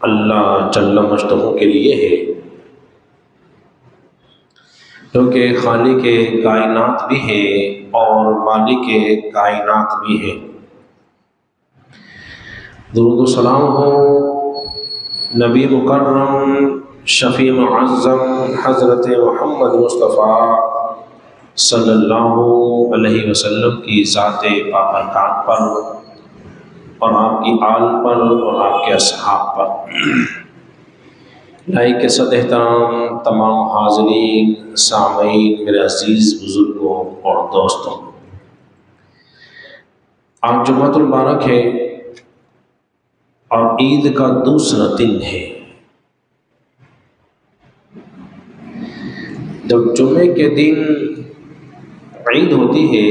اللہ جل مجدہ کے لیے ہے، کیونکہ خالق کائنات بھی ہے اور مالک کائنات بھی ہے۔ درود و سلام ہو نبی مکرم شفیع معظم حضرت محمد مصطفیٰ صلی اللہ علیہ وسلم کی ذات بابرکات پر اور آپ کی آل پر اور آپ کے اصحاب پر۔ لائق کے صد احترام تمام حاضرین سامعین، میرے عزیز بزرگوں اور دوستوں، آج جمعۃ المبارک ہے اور عید کا دوسرا دن ہے۔ جب جمعے کے دن عید ہوتی ہے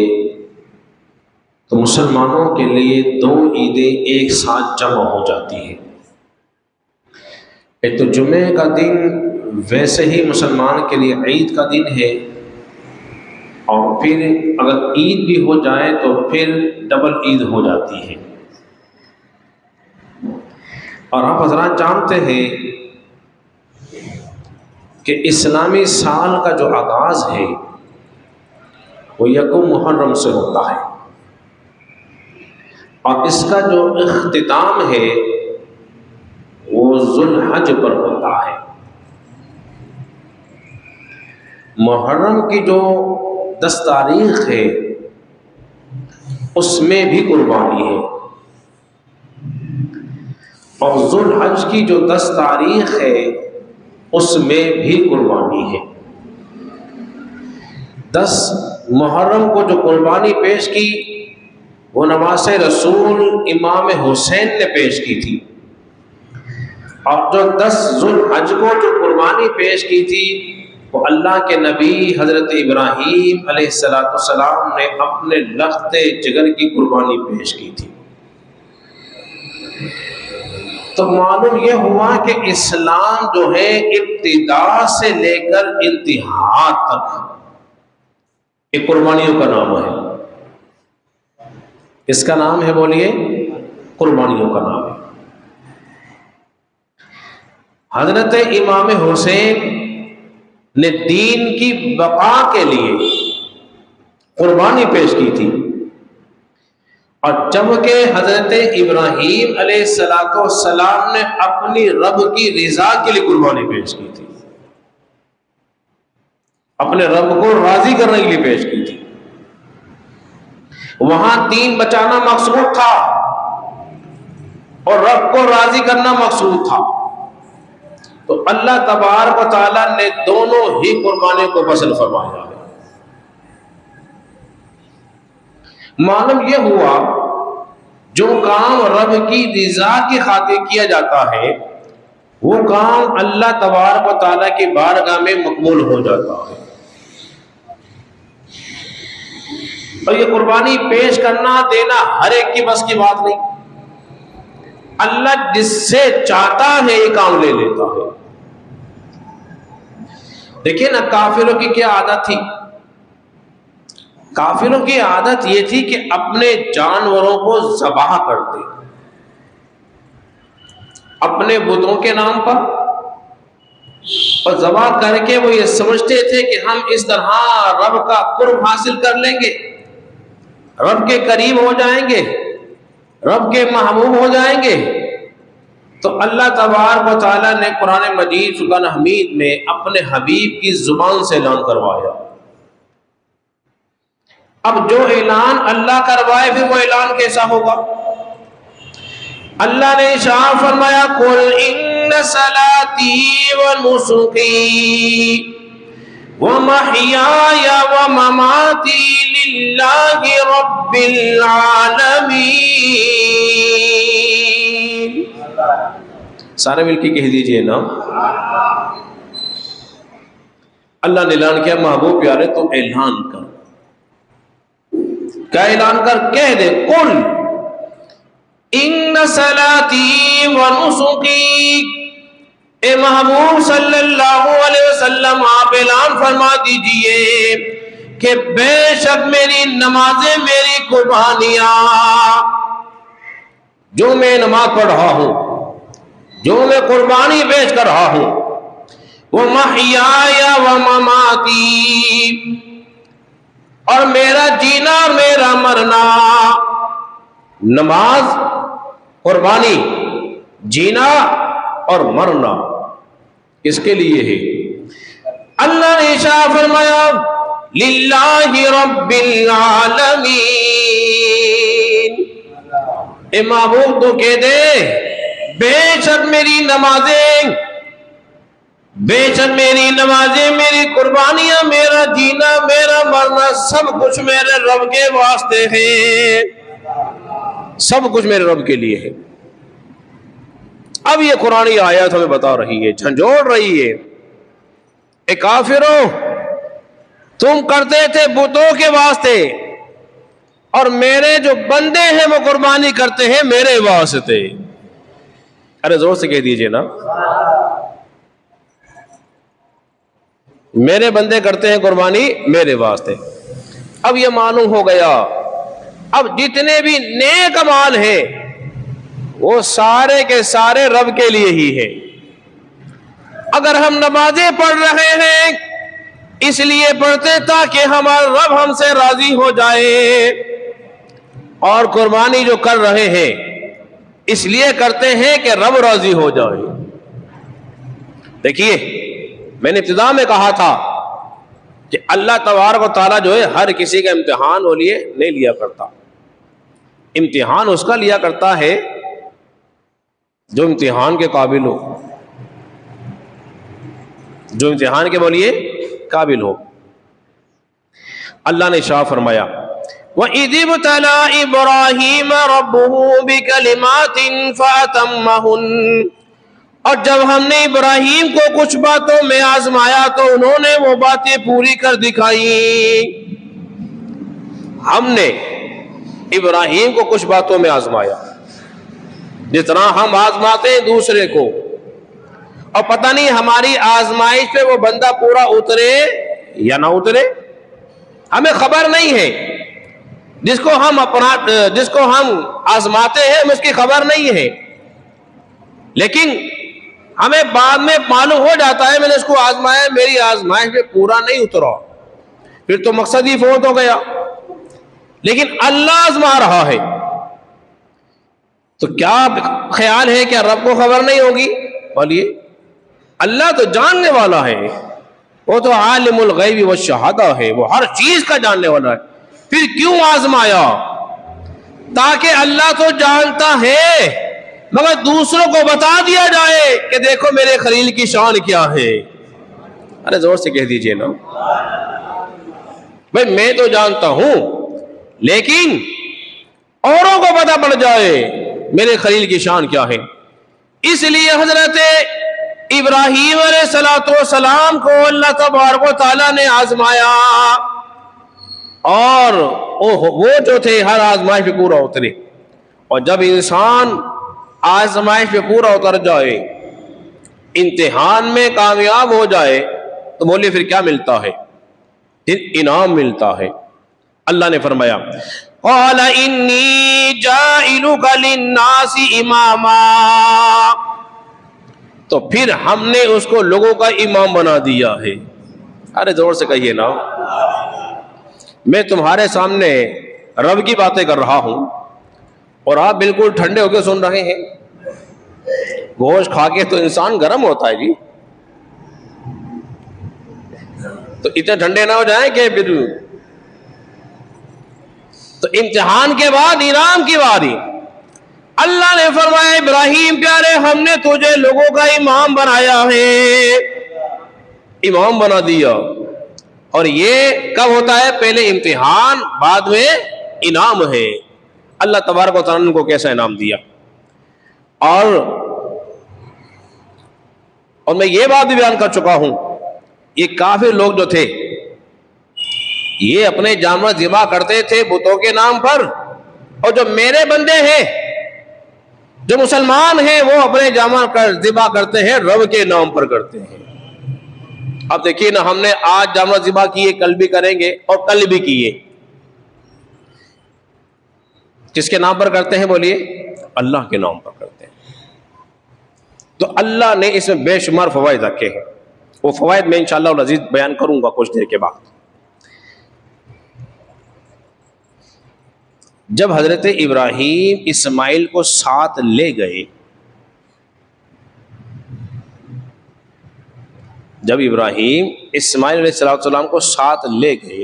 تو مسلمانوں کے لیے دو عیدیں ایک ساتھ جمع ہو جاتی ہیں۔ ایک تو جمعے کا دن ویسے ہی مسلمان کے لیے عید کا دن ہے، اور پھر اگر عید بھی ہو جائے تو پھر ڈبل عید ہو جاتی ہے۔ اور آپ حضرات جانتے ہیں کہ اسلامی سال کا جو آغاز ہے وہ یکم محرم سے ہوتا ہے، اور اس کا جو اختتام ہے وہ ذوالحج پر ہوتا ہے۔ محرم کی جو 10 تاریخ ہے اس میں بھی قربانی ہے، اور ذوالحج کی جو 10 تاریخ ہے اس میں بھی قربانی ہے۔ 10 محرم کو جو قربانی پیش کی وہ نواسۂ رسول امام حسین نے پیش کی تھی، اور جو 10 ذوالحج کو جو قربانی پیش کی تھی وہ اللہ کے نبی حضرت ابراہیم علیہ السلام نے اپنے لخت جگر کی قربانی پیش کی تھی۔ تو معلوم یہ ہوا کہ اسلام جو ہے ابتدا سے لے کر انتہا تک یہ قربانیوں کا نام ہے۔ اس کا نام ہے، بولیے، قربانیوں کا نام ہے۔ حضرت امام حسین نے دین کی بقا کے لیے قربانی پیش کی تھی، اور جبکہ حضرت ابراہیم علیہ السلام نے اپنی رب کی رضا کے لیے قربانی پیش کی تھی، اپنے رب کو راضی کرنے کے لیے پیش کی تھی۔ وہاں دین بچانا مقصود تھا اور رب کو راضی کرنا مقصود تھا، تو اللہ تبارک و تعالیٰ نے دونوں ہی قربانیوں کو پسند فرمایا ہے۔ معلوم یہ ہوا جو کام رب کی رضا کی خاطر کیا جاتا ہے وہ کام اللہ تبارک و تعالیٰ کی بارگاہ میں مقبول ہو جاتا ہے۔ اور یہ قربانی پیش کرنا دینا ہر ایک کی بس کی بات نہیں، اللہ جس سے چاہتا ہے یہ کام لے لیتا ہے۔ دیکھیں نا، کافروں کی کیا عادت تھی؟ کافروں کی عادت یہ تھی کہ اپنے جانوروں کو ذبح کرتے اپنے بتوں کے نام پر، اور ذبح کر کے وہ یہ سمجھتے تھے کہ ہم اس طرح رب کا قرب حاصل کر لیں گے، رب کے قریب ہو جائیں گے، رب کے محبوب ہو جائیں گے۔ تو اللہ تبارک و تعالیٰ نے قرآن مجید فرقان حمید میں اپنے حبیب کی زبان سے اعلان کروایا۔ اب جو اعلان اللہ کروائے پھر وہ اعلان کیسا ہوگا؟ اللہ نے ارشاد فرمایا، قل ان صلاتی ونسکی ومحیای ومماتی للہ رب العالمین۔ سارے مل کے کہہ دیجئے نا، اللہ نے اعلان کیا، محبوب پیارے تو اعلان کر۔ کیا اعلان کر؟ کہہ دے، قل ان صلاتی ونسکی، اے محبوب صلی اللہ علیہ وسلم آپ اعلان فرما دیجئے کہ بے شک میری نمازیں، میری قربانیاں، جو میں نماز پڑھ رہا ہوں، جو میں قربانی پیش کر رہا ہوں، وہ محیایا و مماتی، اور میرا جینا اور میرا مرنا، نماز، قربانی، جینا اور مرنا اس کے لیے ہے۔ اللہ نے ارشاد فرمایا للہ رب العالمین، اے معبود تو کہہ دے بے شک میری نمازیں، بے شک میری نمازیں، میری قربانیاں، میرا جینا، میرا مرنا، سب کچھ میرے رب کے واسطے ہے، سب کچھ میرے رب کے لیے ہے۔ اب یہ قرآن آیات ہمیں بتا رہی ہے، جھنجھوڑ رہی ہے، اے کافروں تم کرتے تھے بتوں کے واسطے، اور میرے جو بندے ہیں وہ قربانی کرتے ہیں میرے واسطے۔ ارے زور سے کہہ دیجئے نا، میرے بندے کرتے ہیں قربانی میرے واسطے۔ اب یہ معلوم ہو گیا، اب جتنے بھی نیک اعمال ہیں وہ سارے کے سارے رب کے لیے ہی ہے۔ اگر ہم نمازیں پڑھ رہے ہیں اس لیے پڑھتے تاکہ ہمارا رب ہم سے راضی ہو جائے، اور قربانی جو کر رہے ہیں اس لیے کرتے ہیں کہ رب راضی ہو جائے۔ دیکھیے میں نے ابتدا میں کہا تھا کہ اللہ تبارک و تعالیٰ جو ہے ہر کسی کا امتحان وہ لیے نہیں لیا کرتا، امتحان اس کا لیا کرتا ہے جو امتحان کے قابل ہو، جو امتحان کے بولیے قابل ہو۔ اللہ نے شاہ فرمایا وَإِذِ ابْتَلَىٰ إِبْرَاهِيمَ رَبُّهُ بِكَلِمَاتٍ فَأَتَمَّهُنَّ، اور جب ہم نے ابراہیم کو کچھ باتوں میں آزمایا تو انہوں نے وہ باتیں پوری کر دکھائی۔ ہم نے ابراہیم کو کچھ باتوں میں آزمایا، جس طرح ہم آزماتے ہیں دوسرے کو، اور پتہ نہیں ہماری آزمائش پہ وہ بندہ پورا اترے یا نہ اترے، ہمیں خبر نہیں ہے۔ جس کو ہم آزماتے ہیں ہمیں اس کی خبر نہیں ہے، لیکن ہمیں بعد میں معلوم ہو جاتا ہے میں نے اس کو آزمایا، میری آزمائش پہ پورا نہیں اترا، پھر تو مقصد ہی فوت ہو گیا۔ لیکن اللہ آزما رہا ہے، تو کیا خیال ہے کہ رب کو خبر نہیں ہوگی؟ بولیے، اللہ تو جاننے والا ہے، وہ تو عالم الغیب والشہادہ ہے، وہ ہر چیز کا جاننے والا ہے۔ پھر کیوں آزمایا؟ تاکہ اللہ تو جانتا ہے مگر دوسروں کو بتا دیا جائے کہ دیکھو میرے خلیل کی شان کیا ہے۔ ارے زور سے کہہ دیجئے نا، بھئی میں تو جانتا ہوں لیکن اوروں کو پتہ پڑ جائے میرے خلیل کی شان کیا ہے۔ اس لیے حضرت ابراہیم علیہ السلام کو اللہ تبارک و تعالیٰ نے آزمایا، اور وہ جو تھے ہر آزمائش پہ پورا اترے۔ اور جب انسان آزمائش پہ پورا اتر جائے، امتحان میں کامیاب ہو جائے، تو بولیے پھر کیا ملتا ہے؟ انعام ملتا ہے۔ اللہ نے فرمایا قال انی جاعلک للناس اماما، تو پھر ہم نے اس کو لوگوں کا امام بنا دیا ہے۔ ارے زور سے کہیے نا، میں تمہارے سامنے رب کی باتیں کر رہا ہوں اور آپ بالکل ٹھنڈے ہو کے سن رہے ہیں۔ گوشت کھا کے تو انسان گرم ہوتا ہے جی، تو اتنے ٹھنڈے نہ ہو جائیں کہ پھر تو امتحان کے بعد انعام کی باری۔ اللہ نے فرمایا ابراہیم پیارے ہم نے تجھے لوگوں کا امام بنایا ہے، امام بنا دیا۔ اور یہ کب ہوتا ہے؟ پہلے امتحان بعد میں انعام ہے۔ اللہ تبارک و تعالیٰ نے کو کیسا انعام دیا۔ اور میں یہ بات بھی بیان کر چکا ہوں، یہ کافر لوگ جو تھے یہ اپنے جانور ذبح کرتے تھے بتوں کے نام پر، اور جو میرے بندے ہیں جو مسلمان ہیں وہ اپنے جانور ذبح کرتے ہیں رب کے نام پر کرتے ہیں۔ اب دیکھیے نا، ہم نے آج جانور ذبح کیے، کل بھی کریں گے اور کل بھی کیے، کس کے نام پر کرتے ہیں بولیے؟ اللہ کے نام پر کرتے ہیں. تو اللہ نے اس میں بے شمار فوائد رکھے ہیں. وہ فوائد میں انشاءاللہ العزیز بیان کروں گا کچھ دیر کے بعد. جب حضرت ابراہیم اسماعیل کو ساتھ لے گئے، جب ابراہیم اسماعیل علیہ السلام کو ساتھ لے گئے،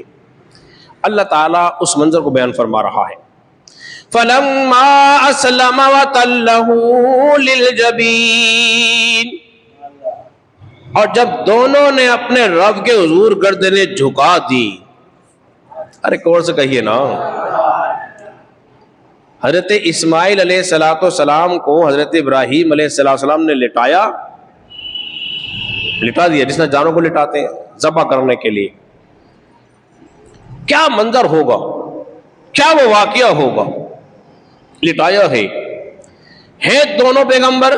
اللہ تعالیٰ اس منظر کو بیان فرما رہا ہے. فَلَمَّا أَسْلَمَ وَتَلَّهُ لِلْجَبِينِ، اور جب دونوں نے اپنے رب کے حضور گردنیں جھکا دی. ارے کور سے کہیے نا. حضرت اسماعیل علیہ السلام کو حضرت ابراہیم علیہ السلام نے لٹا دیا، جس نے جانوں کو لٹاتے ہیں ذبح کرنے کے لیے. کیا منظر ہوگا، کیا وہ واقعہ ہوگا. لٹایا ہے دونوں پیغمبر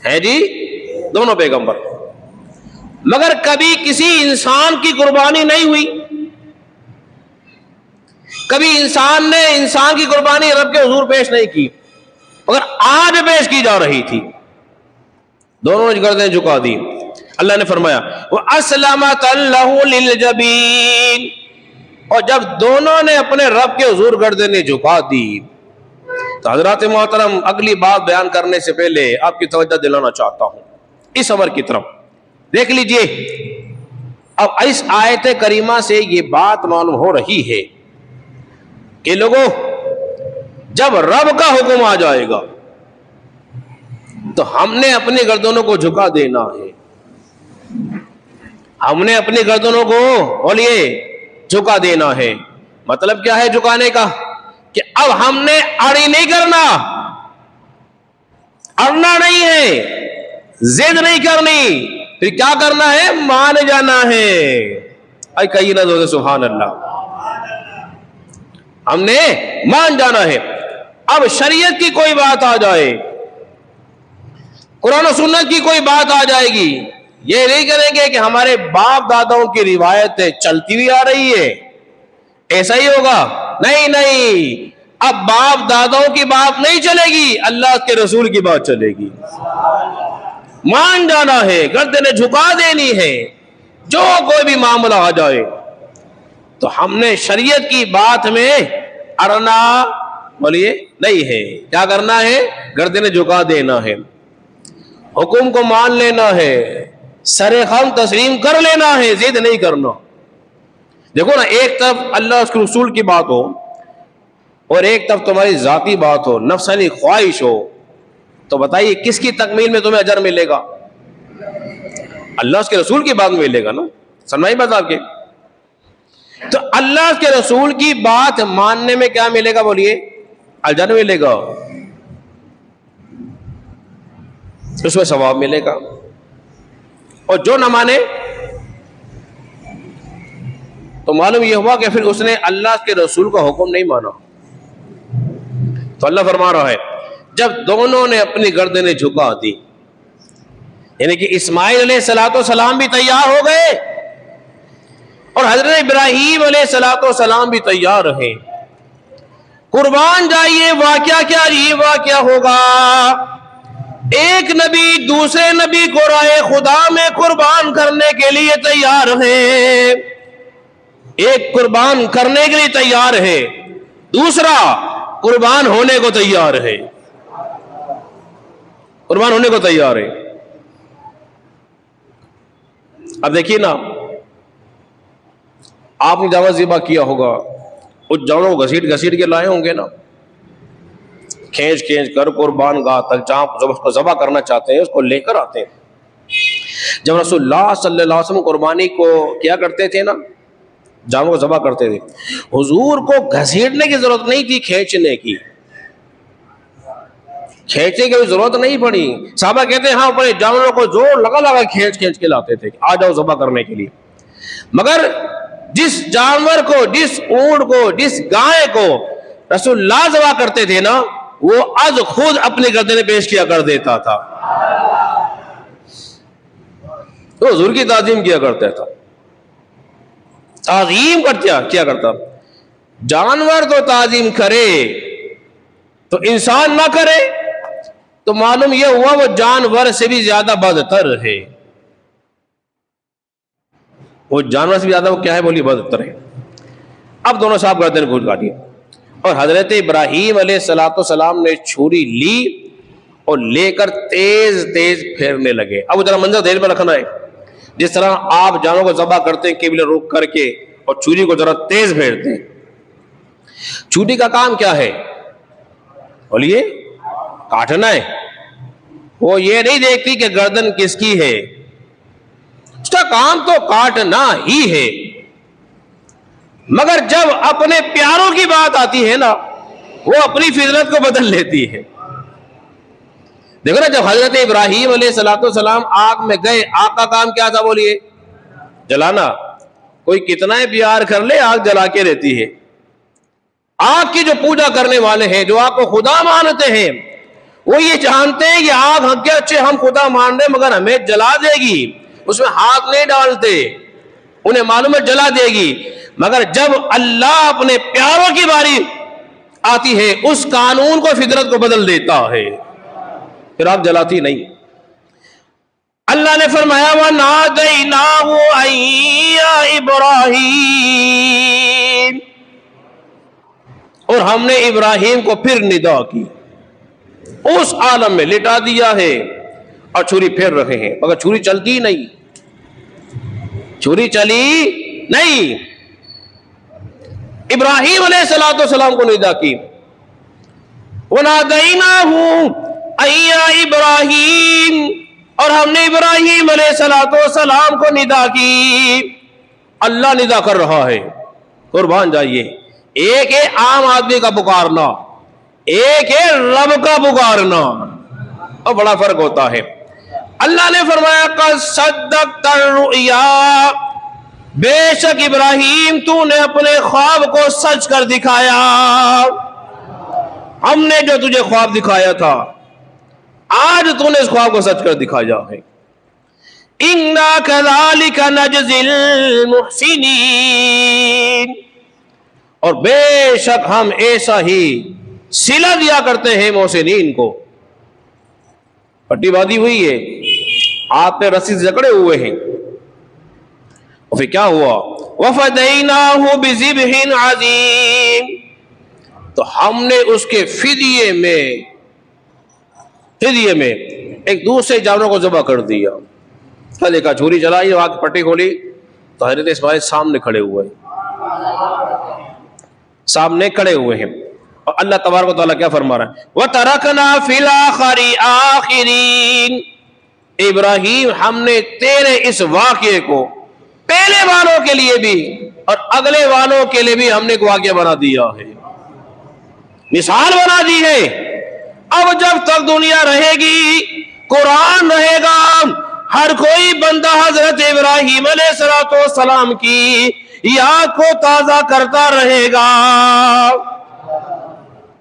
ہے جی، دونوں پیغمبر، مگر کبھی کسی انسان کی قربانی نہیں ہوئی. کبھی انسان نے انسان کی قربانی رب کے حضور پیش نہیں کی، مگر آج پیش کی جا رہی تھی. دونوں نے گردنیں جھکا دی. اللہ نے فرمایا وَأَسْلَمَتْ لَهُ لِلْجَبِينِ، اور جب دونوں نے اپنے رب کے حضور گردنیں جھکا دی. تو حضرات محترم، اگلی بات بیان کرنے سے پہلے آپ کی توجہ دلانا چاہتا ہوں اس امر کی طرف. دیکھ لیجئے، اب اس آیت کریمہ سے یہ بات معلوم ہو رہی ہے کہ لوگوں، جب رب کا حکم آ جائے گا تو ہم نے اپنی گردنوں کو جھکا دینا ہے. ہم نے اپنی گردنوں کو بولیے جھکا دینا ہے. مطلب کیا ہے جھکانے کا؟ کہ اب ہم نے اڑی نہیں کرنا، اڑنا نہیں ہے، ضد نہیں کرنی. پھر کیا کرنا ہے؟ مان جانا ہے. اے کہیں نہ دو سبحان اللہ. ہم نے مان جانا ہے. اب شریعت کی کوئی بات آ جائے، قرآن و سنت کی کوئی بات آ جائے گی، یہ نہیں کریں گے کہ ہمارے باپ داداؤں کی روایتیں چلتی ہوئی آ رہی ہے ایسا ہی ہوگا. نہیں، اب باپ داداؤں کی بات نہیں چلے گی، اللہ کے رسول کی بات چلے گی. مان جانا ہے، گردنیں جھکا دینی ہے. جو کوئی بھی معاملہ آ جائے تو ہم نے شریعت کی بات میں اڑنا بولیے نہیں ہے. کیا کرنا ہے؟ گردنیں جھکا دینا ہے، حکم کو مان لینا ہے، سر خم تسلیم کر لینا ہے، ضد نہیں کرنا. دیکھو نا، ایک طرف اللہ اس کے رسول کی بات ہو اور ایک طرف تمہاری ذاتی بات ہو، نفسانی خواہش ہو، تو بتائیے کس کی تکمیل میں تمہیں اجر ملے گا؟ اللہ اس کے رسول کی بات میں ملے گا نا. سنائی بات آپ کے. تو اللہ کے رسول کی بات ماننے میں کیا ملے گا بولیے؟ اجر ملے گا، اس میں ثواب ملے گا. اور جو نہ مانے تو معلوم یہ ہوا کہ پھر اس نے اللہ کے رسول کا حکم نہیں مانا. تو اللہ فرما رہا ہے جب دونوں نے اپنی گردنیں جھکا دی، یعنی کہ اسماعیل علیہ السلام بھی تیار ہو گئے اور حضرت ابراہیم علیہ السلام بھی تیار رہے. قربان جائیے، واقعہ کیا عجیب واقعہ ہوگا. ایک نبی دوسرے نبی کو راہ خدا میں قربان کرنے کے لیے تیار ہے، ایک قربان کرنے کے لیے تیار ہے، دوسرا قربان ہونے کو تیار ہے. قربان ہونے کو تیار ہے. اب دیکھیے نا، آپ نے جانور ذبح کیا ہوگا، اس جانوروں کو گھسیٹ گھسیٹ کے لائے ہوں گے نا، کھینچ کر قربان گاہ تک جہاں اس کو ذبح کرنا چاہتے ہیں اس کو لے کر آتے ہیں. جب رسول اللہ صلی اللہ علیہ وسلم قربانی کو کیا کرتے تھے نا، جانور کو ذبح کرتے تھے، حضور کو گھسیٹنے کی ضرورت نہیں تھی، کھینچنے کی ضرورت نہیں پڑی. صحابہ کہتے ہیں ہاں اپنے جانوروں کو زور لگا کھینچ کے لاتے تھے، آ جاؤ ذبح کرنے کے لیے. مگر جس جانور کو، جس اونٹ کو، جس گائے کو رسول اللہ ذبح کرتے تھے نا، وہ از خود اپنی گردنیں پیش کیا کر دیتا تھا. تو حضور کی تعظیم کیا کرتا تھا، تعظیم کیا کرتا. جانور تو تعظیم کرے تو انسان نہ کرے تو معلوم یہ ہوا وہ جانور سے بھی زیادہ بدتر ہے. وہ جانور سے بھی زیادہ وہ کیا ہے بولیے بدتر ہے. اب دونوں صاحب گردن گھوٹ کاٹی اور حضرت ابراہیم علیہ السلام نے چھری لی اور لے کر تیز تیز پھیرنے لگے. اب وہ ذرا منظر دیر میں رکھنا ہے. جس طرح آپ جانوروں کو ذبح کرتے ہیں قبلہ رخ کر کے اور چھری کو ذرا تیز پھیرتے ہیں. چھری کا کام کیا ہے بولیے؟ کاٹنا ہے. وہ یہ نہیں دیکھتی کہ گردن کس کی ہے، اس کا کام تو کاٹنا ہی ہے. مگر جب اپنے پیاروں کی بات آتی ہے نا وہ اپنی فطرت کو بدل لیتی ہے. دیکھو نا جب حضرت ابراہیم علیہ السلام آگ میں گئے، آگ کا کام کیا تھا بولیے؟ جلانا. کوئی کتنا ہی پیار کر لے آگ جلا کے رہتی ہے. آگ کی جو پوجا کرنے والے ہیں، جو آگ کو خدا مانتے ہیں، وہ یہ جانتے ہیں کہ آگ حق کے اچھے ہم خدا مان رہے مگر ہمیں جلا دے گی، اس میں ہاتھ نہیں ڈالتے. انہیں معلوم ہے جلا دے گی. مگر جب اللہ اپنے پیاروں کی باری آتی ہے اس قانون کو فطرت کو بدل دیتا ہے، پھر آپ جلاتی نہیں. اللہ نے فرمایا وَنَادَيْنَاهُ أَن يَا إِبْرَاهِيمُ، اور ہم نے ابراہیم کو پھر ندا کی. اس عالم میں لٹا دیا ہے اور چھری پھیر رہے ہیں مگر چھری چلتی نہیں. چھری چلی نہیں. ابراہیم علیہ السلام کو ندا کی. وَنَادَيْنَاهُ أَن يَا إِبْرَاهِيمُ، اور ہم نے ابراہیم علیہ السلام کو ندا کی. اللہ ندا کر رہا ہے. قربان جائیے. ایک ہے عام آدمی کا پکارنا، ایک ہے رب کا پکارنا، اور بڑا فرق ہوتا ہے. اللہ نے فرمایا قَدْ صَدَّقْتَ الرُّؤْيَا، بے شک ابراہیم تو نے اپنے خواب کو سچ کر دکھایا. ہم نے جو تجھے خواب دکھایا تھا آج تو نے اس خواب کو سچ کر دکھایا ہے. اِنَّا كَذَلِكَ نَجْزِي الْمُحْسِنِينَ، اور بے شک ہم ایسا ہی صلہ دیا کرتے ہیں محسنین کو. پٹی باندھی ہوئی ہے، ہاتھ پہ رسی سے جکڑے ہوئے ہیں، اور پھر کیا ہوا؟ وَفَدَيْنَاهُ بِذِبْحٍ عَظِيمٍ، تو ہم نے اس کے فدیے میں ایک دوسرے جانور کو ذبح کر دیا. دیکھا چھری چلائی، آگ پٹی کھولی تو حضرت اسماعیل سامنے کھڑے ہوئے ہیں. اور اللہ تبارک و تعالیٰ کیا فرما رہا ہے؟ وَتَرَكْنَا فِي الْآخِرِينَ، ابراہیم ہم نے تیرے اس واقعے کو پہلے والوں کے لیے بھی اور اگلے والوں کے لیے بھی ہم نے ایک واقعہ بنا دیا ہے، مثال بنا دی ہے. اب جب تک دنیا رہے گی، قرآن رہے گا، ہر کوئی بندہ حضرت ابراہیم علیہ السلام کی یاد کو تازہ کرتا رہے گا.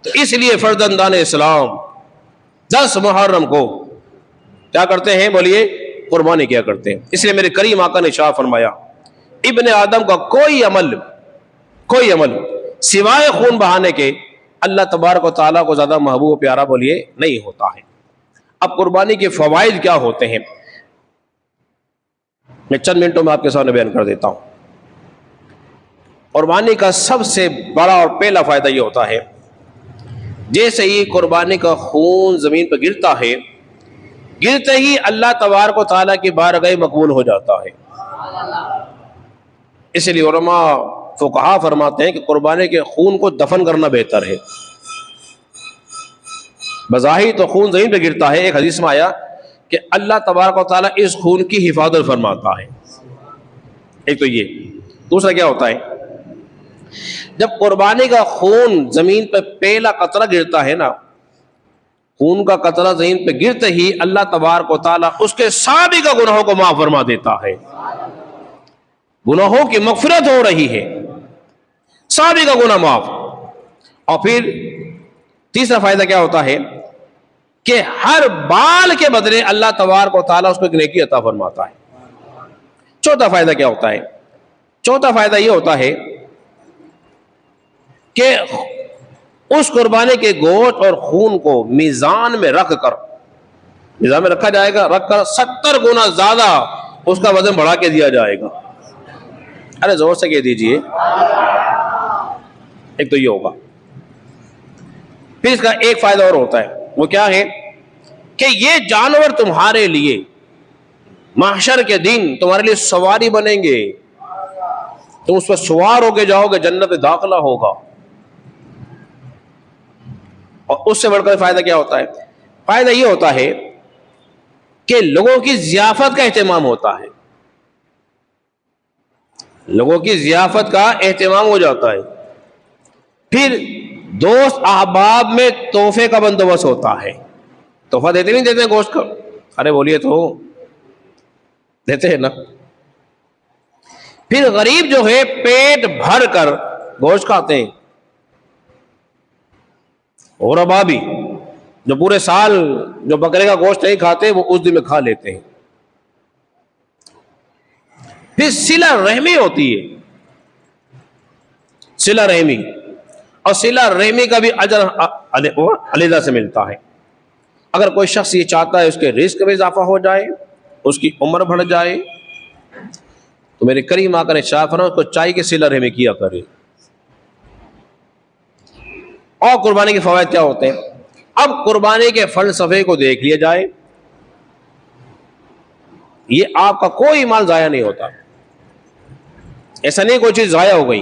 تو اس لیے فرزندان اسلام 10 محرم کو کیا کرتے ہیں بولیے؟ قربانی کیا کرتے ہیں. اس لیے میرے کریم آقا نے ارشاد فرمایا ابن آدم کا کوئی عمل سوائے خون بہانے کے اللہ تبارک و تعالیٰ کو زیادہ محبوب و پیارا بولیے نہیں ہوتا ہے. اب قربانی کے فوائد کیا ہوتے ہیں میں چند منٹوں میں آپ کے سامنے بیان کر دیتا ہوں. قربانی کا سب سے بڑا اور پہلا فائدہ یہ ہوتا ہے، جیسے ہی قربانی کا خون زمین پر گرتا ہے، گرتے ہی اللہ تبارک و تعالیٰ کی بارگاہ مقبول ہو جاتا ہے. اس لیے علماء فقہا فرماتے ہیں کہ قربانی کے خون کو دفن کرنا بہتر ہے. بظاہر تو خون زمین پہ گرتا ہے، ایک حدیث میں آیا کہ اللہ تبارک و تعالیٰ اس خون کی حفاظت فرماتا ہے. ایک تو یہ. دوسرا کیا ہوتا ہے، جب قربانی کا خون زمین پہ پہلا قطرہ گرتا ہے نا، خون کا قطرہ زمین پہ گرتے ہی اللہ تبارک و تعالیٰ اس کے سابقہ گناہوں کو معاف فرما دیتا ہے. گناہوں کی مغفرت ہو رہی ہے، سابقہ گناہ معاف. اور پھر تیسرا فائدہ کیا ہوتا ہے کہ ہر بال کے بدلے اللہ تبارک و تعالیٰ اس کو ایک نیکی عطا فرماتا ہے. چوتھا فائدہ کیا ہوتا ہے؟ چوتھا فائدہ یہ ہوتا ہے کہ اس قربانی کے گوشت اور خون کو میزان میں رکھ کر، میزان میں رکھا جائے گا، رکھ کر 70 گنا زیادہ اس کا وزن بڑھا کے دیا جائے گا. ارے زور سے کہہ دیجئے. ایک تو یہ ہوگا. پھر اس کا ایک فائدہ اور ہوتا ہے، وہ کیا ہے کہ یہ جانور تمہارے لیے محشر کے دن تمہارے لیے سواری بنیں گے، تم اس پر سوار ہو کے جاؤ گے، جنت میں داخلہ ہوگا. اور اس سے بڑھ کر فائدہ کیا ہوتا ہے؟ فائدہ یہ ہوتا ہے کہ لوگوں کی ضیافت کا اہتمام ہوتا ہے، لوگوں کی ضیافت کا اہتمام ہو جاتا ہے. پھر دوست احباب میں تحفے کا بندوبست ہوتا ہے. تحفہ دیتے نہیں دیتے ہیں گوشت کا؟ ارے بولیے تو، دیتے ہیں نا. پھر غریب جو ہے پیٹ بھر کر گوشت کھاتے ہیں، اور ابابی جو پورے سال جو بکرے کا گوشت نہیں کھاتے وہ اس دن میں کھا لیتے ہیں. پھر صلہ رحمی ہوتی ہے، صلہ رحمی، اور صلہ رحمی کا بھی اجر علیحدہ سے ملتا ہے. اگر کوئی شخص یہ چاہتا ہے اس کے رزق میں اضافہ ہو جائے، اس کی عمر بڑھ جائے، تو میرے کریم آقا نے ارشاد فرمایا اس کو چاہیے کہ صلہ رحمی کیا کرے. اور قربانی کے فوائد کیا ہوتے ہیں؟ اب قربانی کے فلسفے کو دیکھ لیا جائے. یہ آپ کا کوئی مال ضائع نہیں ہوتا. ایسا نہیں کوئی چیز ضائع ہو گئی،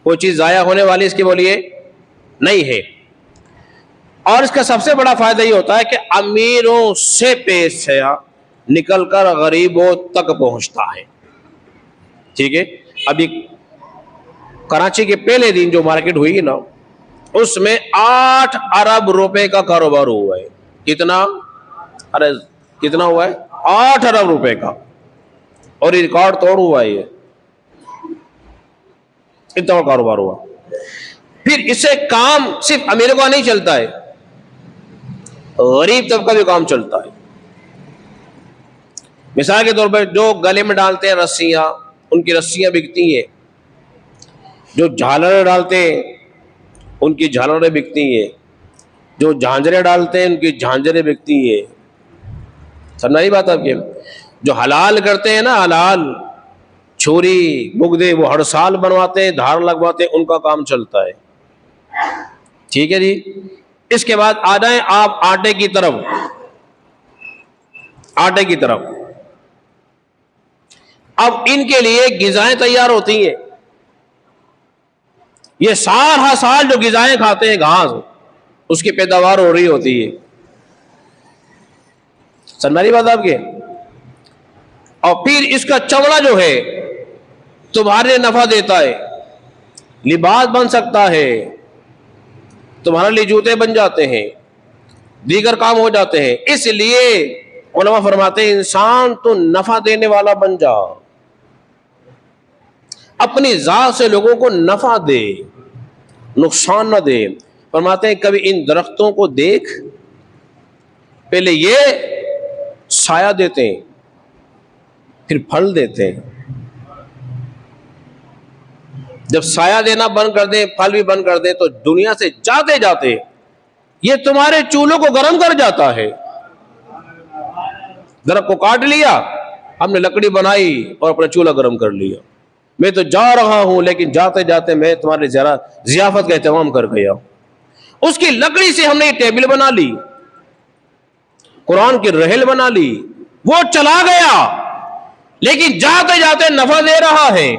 کوئی چیز ضائع ہونے والی اس کی بولیے نہیں ہے. اور اس کا سب سے بڑا فائدہ یہ ہوتا ہے کہ امیروں سے پیسہ نکل کر غریبوں تک پہنچتا ہے. ٹھیک ہے. ابھی کراچی کے پہلے دن جو مارکیٹ ہوئی نا، اس میں 8 ارب روپے کا کاروبار ہوا ہے. کتنا؟ ارے کتنا ہوا ہے؟ 8 ارب روپے کا. اور یہ ریکارڈ توڑ ہوا ہے، یہ اتنا کاروبار ہوا. پھر اس سے کام صرف امیروں کا نہیں چلتا ہے، غریب طبقہ بھی کام چلتا ہے. مثال کے طور پر جو گلے میں ڈالتے ہیں رسیاں، ان کی رسیاں بکتی ہیں. جو جھالریں ڈالتے ہیں ان کی جھالریں بکتی ہیں. جو جھانجریں ڈالتے ہیں ان کی جھانجریں بکتی ہیں. سمجھ آئی بات آپ کی؟ جو حلال کرتے ہیں نا، حلال چھری بگدے وہ ہر سال بنواتے ہیں، دھار لگواتے ہیں، ان کا کام چلتا ہے. ٹھیک ہے جی. اس کے بعد آ جائیں آپ آٹے کی طرف. آٹے کی طرف اب ان کے لیے غذائیں تیار ہوتی ہیں. یہ سارا سال جو غذائیں کھاتے ہیں، گھاس، اس کی پیداوار ہو رہی ہوتی ہے. سمجھ رہی بات آپ کی؟ اور پھر اس کا چمڑا جو ہے تمہارے نفع دیتا ہے، لباس بن سکتا ہے، تمہارے لیے جوتے بن جاتے ہیں، دیگر کام ہو جاتے ہیں. اس لیے علماء فرماتے ہیں انسان تو نفع دینے والا بن جا، اپنی ذات سے لوگوں کو نفع دے، نقصان نہ دے. فرماتے ہیں کبھی ان درختوں کو دیکھ، پہلے یہ سایہ دیتے ہیں، پھر پھل دیتے ہیں. جب سایہ دینا بند کر دیں، پھل بھی بند کر دیں، تو دنیا سے جاتے جاتے یہ تمہارے چولہوں کو گرم کر جاتا ہے. درخت کو کاٹ لیا، ہم نے لکڑی بنائی اور اپنا چولہا گرم کر لیا. میں تو جا رہا ہوں لیکن جاتے جاتے میں تمہاری ضیافت کا اہتمام کر گیا. اس کی لکڑی سے ہم نے یہ ٹیبل بنا لی، قرآن کی رحل بنا لی. وہ چلا گیا لیکن جاتے جاتے نفع دے رہا ہے،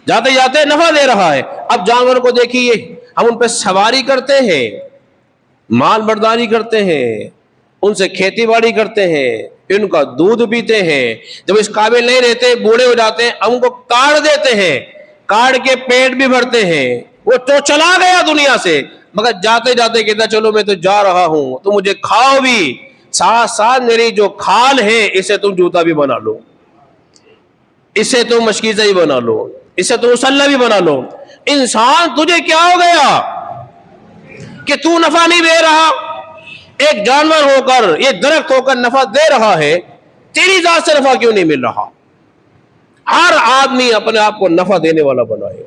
جاتے جاتے نفع دے رہا ہے. اب جانور کو دیکھیے، ہم ان پہ سواری کرتے ہیں، مال برداری کرتے ہیں، ان سے کھیتی باڑی کرتے ہیں، ان کا دودھ پیتے ہیں. جب اس قابل نہیں رہتے، بوڑھے ہو جاتے ہیں، ہم کو کاٹ دیتے ہیں، کاٹ کے پیٹ بھی بھرتے ہیں. وہ تو چلا گیا دنیا سے، مگر جاتے جاتے کہتا چلو میں تو جا رہا ہوں، تو مجھے کھاؤ بھی، ساتھ ساتھ میری جو کھال ہے اسے تم جوتا بھی بنا لو، اسے تم مشکیزہ بھی بنا لو، اسے تم مسلح بھی بنا لو. انسان تجھے کیا ہو گیا کہ تو نفع نہیں دے رہا؟ ایک جانور ہو کر، یہ درخت ہو کر نفع دے رہا ہے، تیری ذات سے نفع کیوں نہیں مل رہا؟ ہر آدمی اپنے آپ کو نفع دینے والا بنائے،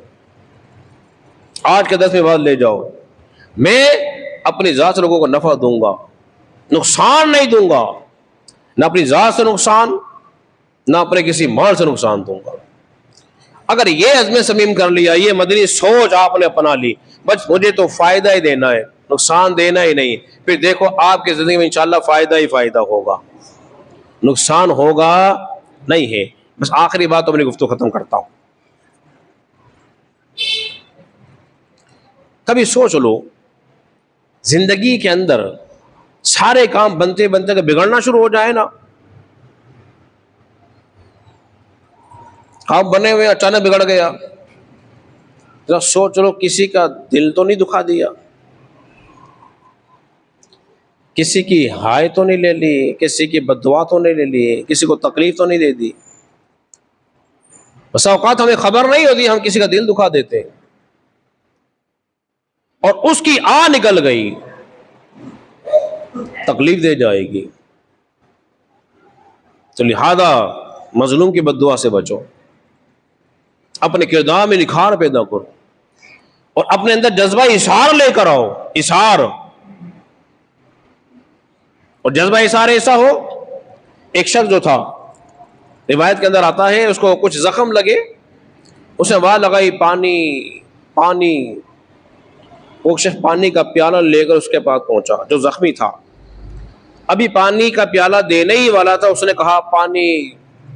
آج کے 10 میں بات لے جاؤ، میں اپنی ذات سے لوگوں کو نفع دوں گا، نقصان نہیں دوں گا، نہ اپنی ذات سے نقصان، نہ اپنے کسی مال سے نقصان دوں گا۔ اگر یہ عزم صمیم کر لیا، یہ مدنی سوچ آپ نے اپنا لی، بس مجھے تو فائدہ ہی دینا ہے، نقصان دینا ہی نہیں، پھر دیکھو آپ کی زندگی میں انشاءاللہ فائدہ ہی فائدہ ہوگا، نقصان ہوگا نہیں ہے۔ بس آخری بات تو اپنی گفتگو ختم کرتا ہوں۔ کبھی سوچ لو، زندگی کے اندر سارے کام بنتے بنتے کہ بگڑنا شروع ہو جائے نا، کام بنے ہوئے اچانک بگڑ گیا، ذرا سوچ لو کسی کا دل تو نہیں دکھا دیا، کسی کی ہائے تو نہیں لے لی، کسی کی بددعا تو نہیں لے لی، کسی کو تکلیف تو نہیں دے دی۔ بس اوقات ہمیں خبر نہیں ہوتی، ہم کسی کا دل دکھا دیتے ہیں اور اس کی نکل گئی، تکلیف دے جائے گی۔ تو لہذا مظلوم کی بددعا سے بچو، اپنے کردار میں نکھار پیدا کرو اور اپنے اندر جذبہ اظہار لے کر آؤ، اظہار، اور جذبہ اظہار ایسا ہو۔ ایک شخص جو تھا، روایت کے اندر آتا ہے، اس کو کچھ زخم لگے، اس نے آواز لگائی پانی پانی، وہ شخص پانی کا پیالہ لے کر اس کے پاس پہنچا جو زخمی تھا، ابھی پانی کا پیالہ دینے ہی والا تھا، اس نے کہا پانی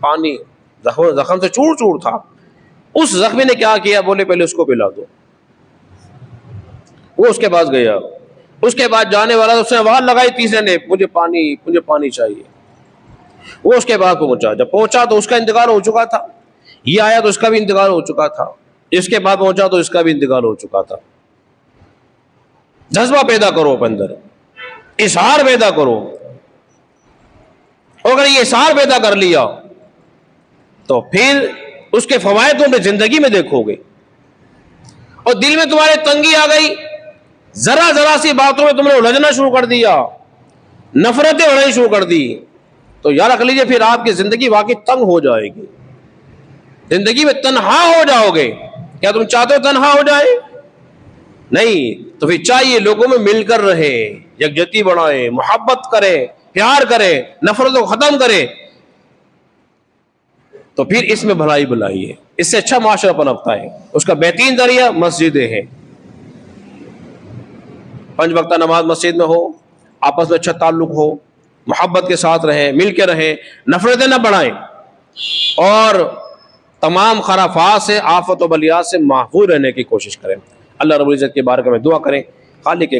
پانی، زخم سے چور چور تھا۔ اس زخمی نے کیا کیا، بولے پہلے اس کو پلا دو۔ وہ اس کے پاس گیا، اس کے بعد جانے والا اس نے آواز لگائی تیسرے نے، مجھے پانی چاہیے۔ وہ اس کے بعد پہنچا، جب پہنچا تو اس کا انتقال ہو چکا تھا، یہ آیا تو اس کا بھی انتقال ہو چکا تھا، اس کے بعد پہنچا تو اس کا بھی انتقال ہو چکا تھا۔ جذبہ پیدا کرو اپنے اندر، اظہار پیدا کرو، اور اگر یہ اظہار پیدا کر لیا تو پھر اس کے فوائد تم زندگی میں دیکھو گے، اور دل میں تمہارے تنگی آ گئی، ذرا ذرا سی باتوں میں تم نے الجھنا شروع کر دیا، نفرتیں ہونا شروع کر دی، تو یاد رکھ لیجیے پھر آپ کی زندگی واقعی تنگ ہو جائے گی، زندگی میں تنہا ہو جاؤ گے۔ کیا تم چاہتے ہو تنہا ہو جائے؟ نہیں، تو پھر چاہیے لوگوں میں مل کر رہے، یکجہتی بڑھائے، محبت کرے، پیار کرے، نفرت کو ختم کرے، تو پھر اس میں بھلائی بلائی ہے، اس سے اچھا معاشرہ پنپتا ہے۔ اس کا بہترین ذریعہ مسجدیں ہیں، 5 وقتہ نماز مسجد میں ہو، آپس میں اچھا تعلق ہو، محبت کے ساتھ رہیں، مل کے رہیں، نفرتیں نہ بڑھائیں، اور تمام خرافات سے، آفت و بلیات سے محفوظ رہنے کی کوشش کریں۔ اللہ رب العزت کی بارگاہ میں دعا کریں، خالق